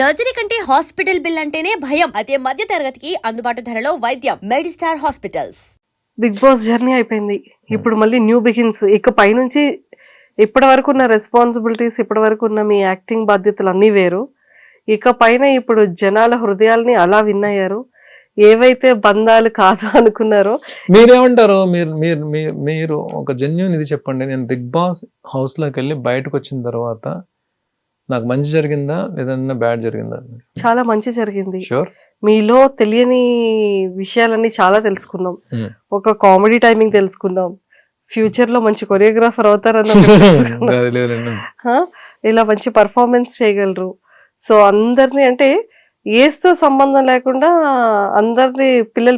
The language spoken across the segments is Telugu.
సర్జరీ కంటే హాస్పిటల్ బిల్ అంటేనే భయం. అదే మధ్య తరగతికి అందుబాటు ధరలో వైద్యం. Medistar hospitals. Bigg Boss journey అయిపోయింది. ఇప్పుడు మళ్ళీ న్యూ బిగిన్స్. ఇక పైనుంచి ఇప్పటి వరకు ఉన్న రెస్పాన్సిబిలిటీస్, ఇప్పటి వరకు ఉన్న మీ యాక్టింగ్ బాధ్యతలు అన్నీ వేరు. ఇక పైన ఇప్పుడు జనాల హృదయాల్ని అలా విన్నయ్యారు. ఏవైతే బంధాలు కాదు అనుకున్నారో. మీరేమంటారు? మీరు ఒక జెన్యూన్ ఇది చెప్పండి. నేను బిగ్ బాస్ హౌస్ లోకి వెళ్ళి బయటకు వచ్చిన తర్వాత నాకు మంచి జరిగిందా లేదన్నా బ్యాడ్ జరిగిందా? చాలా మంచి జరిగింది. షూర్. మీలో తెలియని విషయాలన్నీ చాలా తెలుసుకున్నాం. ఒక కామెడీ టైమింగ్ తెలుసుకున్నాం. ఫ్యూచర్ లో మంచి కొరియోగ్రాఫర్ అవుతారన్న ఇలా మంచి పర్ఫార్మెన్స్ చేయగలరు. సో అందరినీ అంటే ఏజ్తో సంబంధం లేకుండా అందరినీ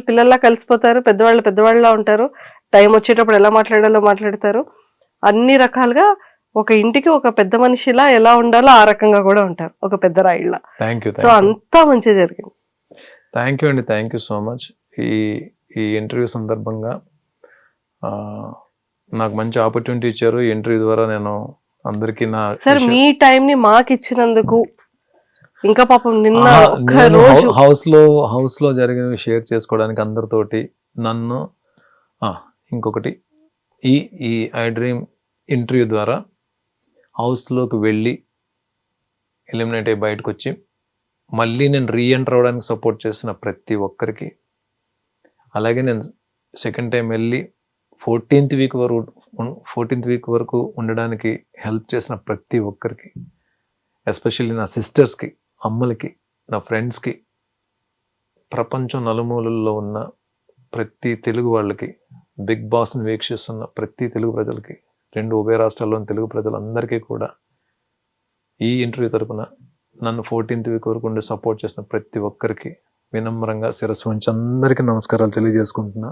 పిల్లల్లా కలిసిపోతారు. పెద్దవాళ్ళలా ఉంటారు. టైం వచ్చేటప్పుడు ఎలా మాట్లాడాలో మాట్లాడతారు. అన్ని రకాలుగా ఒక ఇంటికి ఒక పెద్ద మనిషిలా ఎలా ఉండాలో ఆ రకంగా కూడా ఉంటారు, ఒక పెద్ద రాయిళ్ళ. సో అంతా మంచిగా జరిగింది. థ్యాంక్ యూ అండి, థ్యాంక్ యూ సో మచ్. ఈ ఇంటర్వ్యూ సందర్భంగా నాకు మంచి ఆపర్చునిటీ ఇచ్చారు. ఈ ఇంటర్వ్యూ ద్వారా నేను అందరికీ సార్ మీ టైం ని మాకు ఇచ్చినందుకు, ఇంకా పాపం నిన్న హౌస్ లో జరిగినవి షేర్ చేసుకోవడానికి అందరితోటి నన్ను ఇంకొకటి ఈ ఐ డ్రీమ్ ఇంటర్వ్యూ ద్వారా హౌస్లోకి వెళ్ళి ఎలిమినేట్ అయ్యి బయటకు వచ్చి మళ్ళీ నేను రీఎంటర్ అవ్వడానికి సపోర్ట్ చేసిన ప్రతి ఒక్కరికి, అలాగే నేను సెకండ్ టైం వెళ్ళి 14th వీక్ వరకు ఉండడానికి హెల్ప్ చేసిన ప్రతి ఒక్కరికి, ఎస్పెషల్లీ నా సిస్టర్స్కి, అమ్మలకి, నా ఫ్రెండ్స్కి, ప్రపంచం నలుమూలల్లో ఉన్న ప్రతి తెలుగు వాళ్ళకి, బిగ్ బాస్ని వీక్షిస్తున్న ప్రతి తెలుగు ప్రజలకి, 2 ఉభయ రాష్ట్రాల్లోని తెలుగు ప్రజలందరికీ కూడా ఈ ఇంటర్వ్యూ తరపున నన్ను 14th వీక్ వరకు ఉండి సపోర్ట్ చేసిన ప్రతి ఒక్కరికి వినమ్రంగా శిరస్సు వంచి అందరికీ నమస్కారాలు తెలియజేసుకుంటున్నా.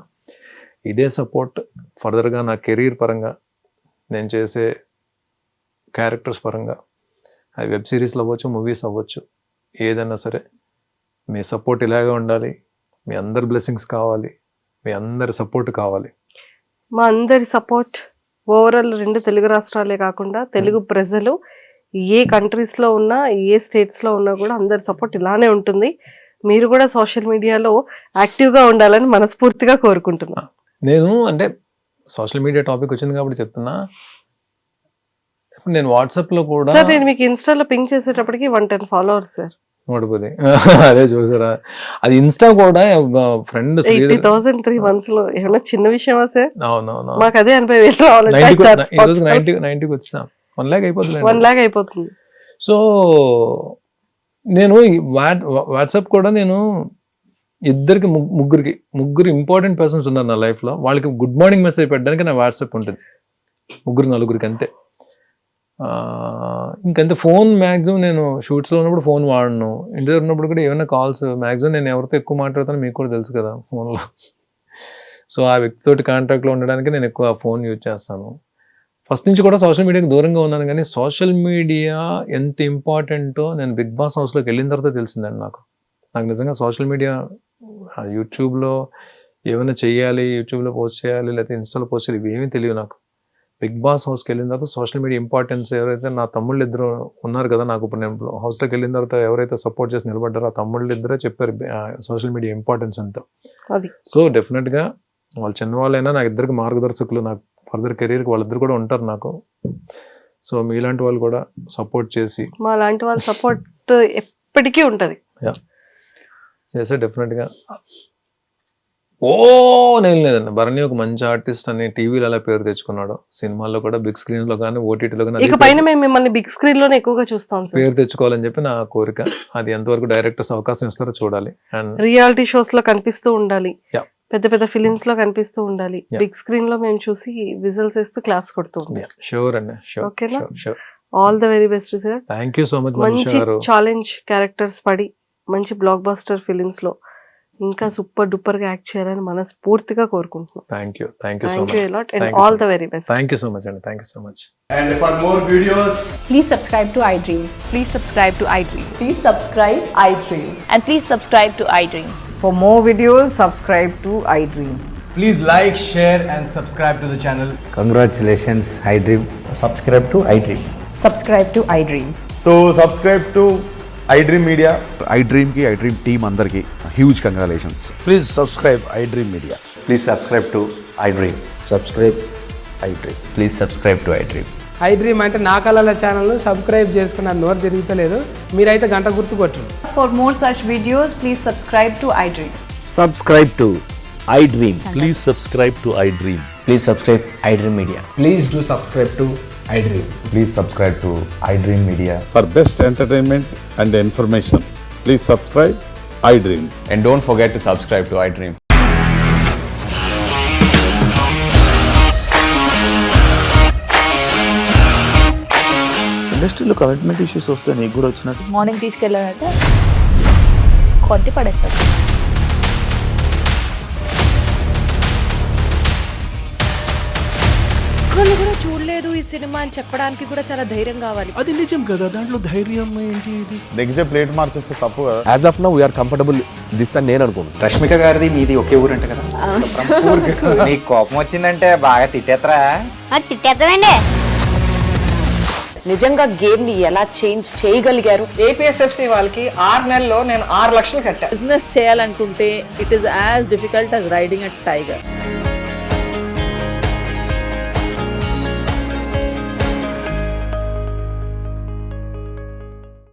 ఇదే సపోర్ట్ ఫర్దర్గా నా కెరీర్ పరంగా, నేను చేసే క్యారెక్టర్స్ పరంగా, అది వెబ్ సిరీస్లు అవ్వచ్చు, మూవీస్ అవ్వచ్చు, ఏదైనా సరే మీ సపోర్ట్ ఇలాగే ఉండాలి. మీ అందరి బ్లెస్సింగ్స్ కావాలి, మీ అందరి సపోర్ట్ కావాలి. మా అందరి సపోర్ట్ ఓవరాల్ 2 తెలుగు రాష్ట్రాలే కాకుండా తెలుగు ప్రజలు ఏ కంట్రీస్లో ఉన్నా, ఏ స్టేట్స్లో ఉన్నా కూడా అందరి సపోర్ట్ ఇలానే ఉంటుంది. మీరు కూడా సోషల్ మీడియాలో యాక్టివ్గా ఉండాలని మనస్ఫూర్తిగా కోరుకుంటున్నా. నేను అంటే సోషల్ మీడియా టాపిక్ వచ్చింది కాబట్టి చెప్తున్నా. ఇప్పుడు నేను వాట్సాప్లో కూడా సార్, నేను మీకు ఇన్స్టాలో పింక్ చేసేటప్పటికి 110 ఫాలోవర్స్ సార్. ఓడిపోతే అదే చూసారా, అది ఇన్స్టా కూడా ఫ్రెండ్ 80,000 3 months లో ఏమన్నా చిన్న విషయమా సార్? అవునవును, మాకు అదే 80,000 రావాలి. 90కి వచ్చాం. 1 lakh అయిపోతుంది. 1 lakh అయిపోతుంది. సో నేను వాట్సాప్ కూడా నేను ముగ్గురు ఇంపార్టెంట్ పర్సన్స్ ఉన్నారు నా లైఫ్లో. వాళ్ళకి గుడ్ మార్నింగ్ మెసేజ్ పెట్టడానికి నా వాట్సాప్ ఉంటుంది. 3-4 అంతే. ఇంకంతే. ఫోన్ మ్యాక్సిమం నేను షూట్స్లో ఉన్నప్పుడు ఫోన్ వాడను. ఇంటి దగ్గర ఉన్నప్పుడు కూడా ఏమైనా కాల్స్ మ్యాక్సిమం నేను ఎవరితో ఎక్కువ మాట్లాడతానో మీకు కూడా తెలుసు కదా ఫోన్లో. సో ఆ వ్యక్తితోటి కాంటాక్ట్లో ఉండడానికి నేను ఎక్కువ ఫోన్ యూజ్ చేస్తాను. ఫస్ట్ నుంచి కూడా సోషల్ మీడియాకి దూరంగా ఉన్నాను, కానీ సోషల్ మీడియా ఎంత ఇంపార్టెంటో నేను బిగ్ బాస్ హౌస్లోకి వెళ్ళిన తర్వాత తెలిసిందండి నాకు నిజంగా సోషల్ మీడియా, యూట్యూబ్లో ఏమైనా చెయ్యాలి, యూట్యూబ్లో పోస్ట్ చేయాలి, లేకపోతే ఇన్స్టాలో పోస్ట్ చేయాలి, ఇవి ఏమీ తెలియదు నాకు. బిగ్ బాస్ హౌస్కి వెళ్ళిన తర్వాత సోషల్ మీడియా ఇంపార్టెన్స్, ఎవరైతే నా తమ్ముళ్ళు 2 ఉన్నారు కదా నాకు, ఇప్పుడు నేను హౌస్లోకి వెళ్ళిన తర్వాత ఎవరైతే సపోర్ట్ చేసి నిలబడ్డారో ఆ తమ్ముళ్ళు 2 చెప్పారు సోషల్ మీడియా ఇంపార్టెన్స్ ఎంతో. సో డెఫినెట్గా వాళ్ళు చిన్నవాళ్ళైనా నాకు 2 మార్గదర్శకులు, నాకు ఫర్దర్ కెరీర్కి వాళ్ళిద్దరు కూడా ఉంటారు నాకు. సో మీలాంటి వాళ్ళు కూడా సపోర్ట్ చేసి, మా లాంటి వాళ్ళ సపోర్ట్ ఎప్పటికీ ఉంటుంది చేస్తే డెఫినెట్గా నేను లేదండి. భరణి ఒక మంచి ఆర్టిస్ట్ అని టీవీలో అలా పేరు తెచ్చుకున్నాడు. సినిమాల్లో కూడా, బిగ్ స్క్రీన్ లో కానీ, ఓటీటీలో కానీ మిమ్మల్ని బిగ్ స్క్రీన్ లోనే ఎక్కువగా చూస్తాం. పేరు తెచ్చుకోవాలని చెప్పి నా కోరిక. అది ఎంతవరకు డైరెక్టర్స్ అవకాశం ఇస్తారో చూడాలి. అండ్ రియాలిటీ షోస్ లో కనిపిస్తూ ఉండాలి, పెద్ద ఫిలిమ్స్ లో కనిపిస్తూ ఉండాలి. బిగ్ స్క్రీన్ లో మేము చూసి విజిల్స్ వేస్తూ క్లాప్స్ కొడుతూ ఉండాలి. షూర్ అండి, ఓకేనా? All the very best sir. Thank you so much. మంచి ఛాలెంజ్ క్యారెక్టర్స్ పడి మంచి బ్లాక్ బస్టర్ ఫిలిమ్స్ లో ఇంకా సూపర్ డూపర్ గా యాక్ట్ చేయాలని మనస్ఫూర్తిగా కోరుకుంటున్నాం. Thank you so much and all the very best. Thank you so much and thank you so much. And for more videos, please subscribe to iDream. Please subscribe to iDream. Please subscribe iDream. And please subscribe to iDream. For more videos, subscribe to iDream. please like, share and subscribe to the channel. Congratulations, iDream. Subscribe to iDream. Subscribe to iDream. So subscribe to iDream Media. iDream team అందరికి huge congratulations. Please subscribe iDream Media. Please subscribe to iDream. Subscribe iDream. Please subscribe to iDream. iDream అంటే నా కళల ఛానల్ను సబ్స్క్రైబ్ చేసుకున్న నోరు తిరుగుతలేదు, మీరైతే గంట గుర్తు కొట్టండి. For more such videos, please subscribe to iDream. Subscribe to iDream. Please subscribe to iDream. Please subscribe iDream Media. Please do subscribe to iDream. Please subscribe to iDream Media. For best entertainment and information, please subscribe iDream. And don't forget to subscribe to iDream. ఇండస్ట్రీలో కమిట్మెంట్ ఇష్యూస్ వస్తే నీకు కూడా వచ్చినట్టు మార్నింగ్ తీసుకెళ్ళారంటే కొట్టి పడేస్తారు. ఒక్కళ్ళు కూడా చూడలేదు ఈ సినిమా అని చెప్పడానికి కూడా చాలా ధైర్యం కావాలి. అది నిజం కదా, దాంట్లో ధైర్యం ఏంటి? ఇది నెక్స్ట్ డే ప్లేట్ మార్చేస్తే తప్పు కదా. As of now, we are comfortable this అని నేను అనుకుంటున్నాను. రష్మిక గారిది మీది ఒకే ఊరంట కదా. నీకు కోపం వచ్చిందంటే బాగా తిట్టేత్తరా? తిట్టేద్దామండి. నిజంగా గేమ్ ని ఎలా చేంజ్ చేయగలిగారు? ఏపీఎస్ఎఫ్సి వాళ్ళకి 6 నెలల్లో నేను 6 లక్షలు కట్టా. బిజినెస్ చేయాలనుకుంటే it is as difficult as riding a tiger.